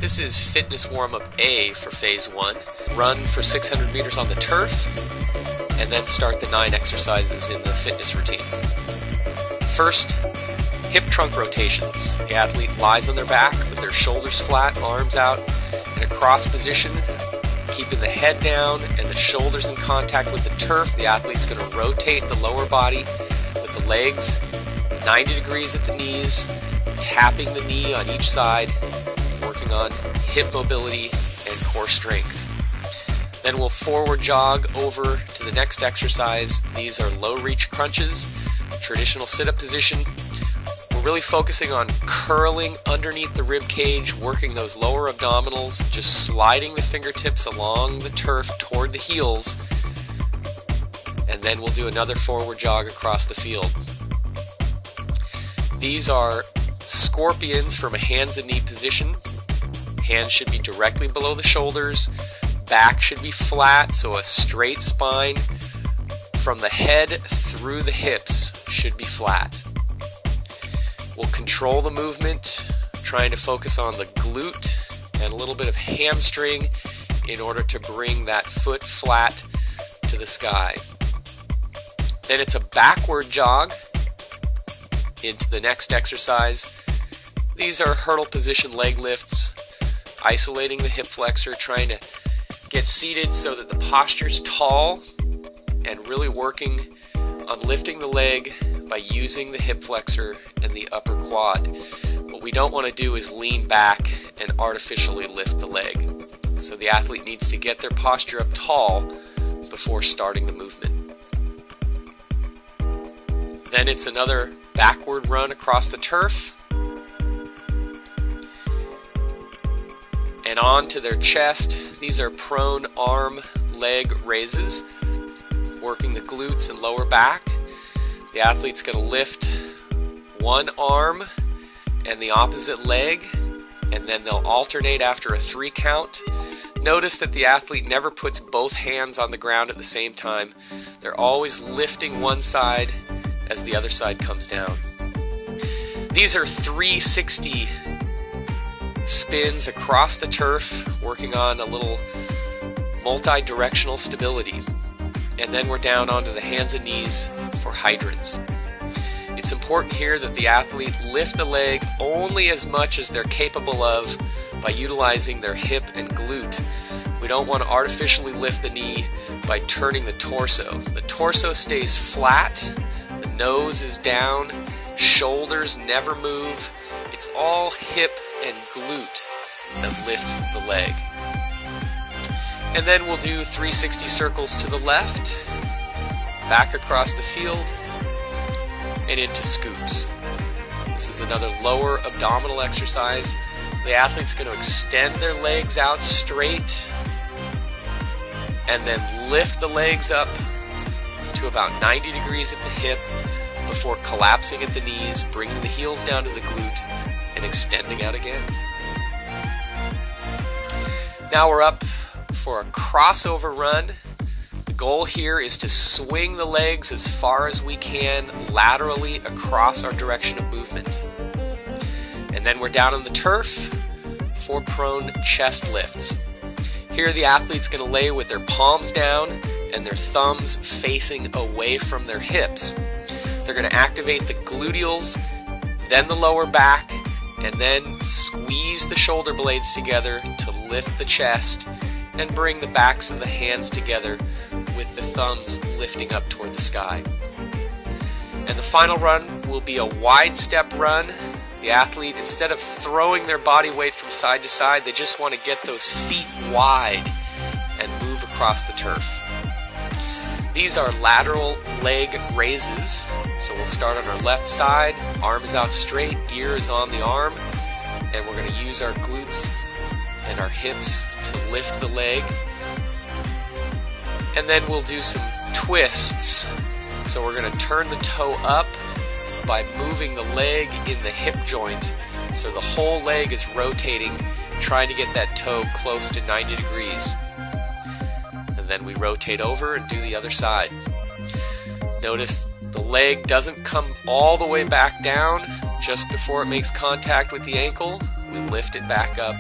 This is fitness warm-up A for phase 1. Run for 600 meters on the turf, and then start the 9 exercises in the fitness routine. First, hip trunk rotations. The athlete lies on their back with their shoulders flat, arms out, in a cross position, keeping the head down and the shoulders in contact with the turf. The athlete's going to rotate the lower body with the legs 90 degrees at the knees, tapping the knee on each side, working on hip mobility and core strength. Then we'll forward jog over to the next exercise. These are low reach crunches, traditional sit-up position. We're really focusing on curling underneath the rib cage, working those lower abdominals, just sliding the fingertips along the turf toward the heels, and then we'll do another forward jog across the field. These are scorpions from a hands and knee position. Hands should be directly below the shoulders. Back should be flat, so a straight spine from the head through the hips should be flat. We'll control the movement, trying to focus on the glute and a little bit of hamstring in order to bring that foot flat to the sky. Then it's a backward jog into the next exercise. These are hurdle position leg lifts, isolating the hip flexor, trying to get seated so that the posture's tall, and really working on lifting the leg by using the hip flexor and the upper quad. What we don't want to do is lean back and artificially lift the leg. So the athlete needs to get their posture up tall before starting the movement. Then it's another backward run across the turf and on to their chest. These are prone arm leg raises, working the glutes and lower back. The athlete's going to lift one arm and the opposite leg, and then they'll alternate after a 3 count. Notice that the athlete never puts both hands on the ground at the same time. They're always lifting one side as the other side comes down. These are 360 spins across the turf, working on a little multi-directional stability. And then we're down onto the hands and knees for hydrants. It's important here that the athlete lift the leg only as much as they're capable of by utilizing their hip and glute. We don't want to artificially lift the knee by turning the torso. The torso stays flat, the nose is down, shoulders never move. It's all hip and glute that lifts the leg. And then we'll do 360 circles to the left, back across the field, and into scoops. This is another lower abdominal exercise. The athlete's going to extend their legs out straight and then lift the legs up to about 90 degrees at the hip before collapsing at the knees, bringing the heels down to the glute, and extending out again. Now we're up for a crossover run. The goal here is to swing the legs as far as we can laterally across our direction of movement. And then we're down on the turf for prone chest lifts. Here the athlete's going to lay with their palms down and their thumbs facing away from their hips. They're going to activate the gluteals, then the lower back, and then squeeze the shoulder blades together to lift the chest and bring the backs of the hands together with the thumbs lifting up toward the sky. And the final run will be a wide step run. The athlete, instead of throwing their body weight from side to side, they just want to get those feet wide and move across the turf. These are lateral leg raises. So we'll start on our left side, arm is out straight, ear is on the arm, and we're going to use our glutes and our hips to lift the leg. And then we'll do some twists. So we're going to turn the toe up by moving the leg in the hip joint, so the whole leg is rotating, trying to get that toe close to 90 degrees. And then we rotate over and do the other side. Notice the leg doesn't come all the way back down just before it makes contact with the ankle. we lift it back up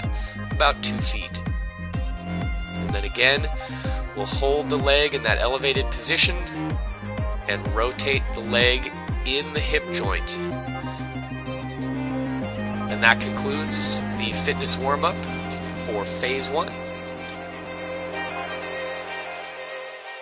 about 2 feet. And then again, we'll hold the leg in that elevated position and rotate the leg in the hip joint. And that concludes the fitness warm-up for phase 1.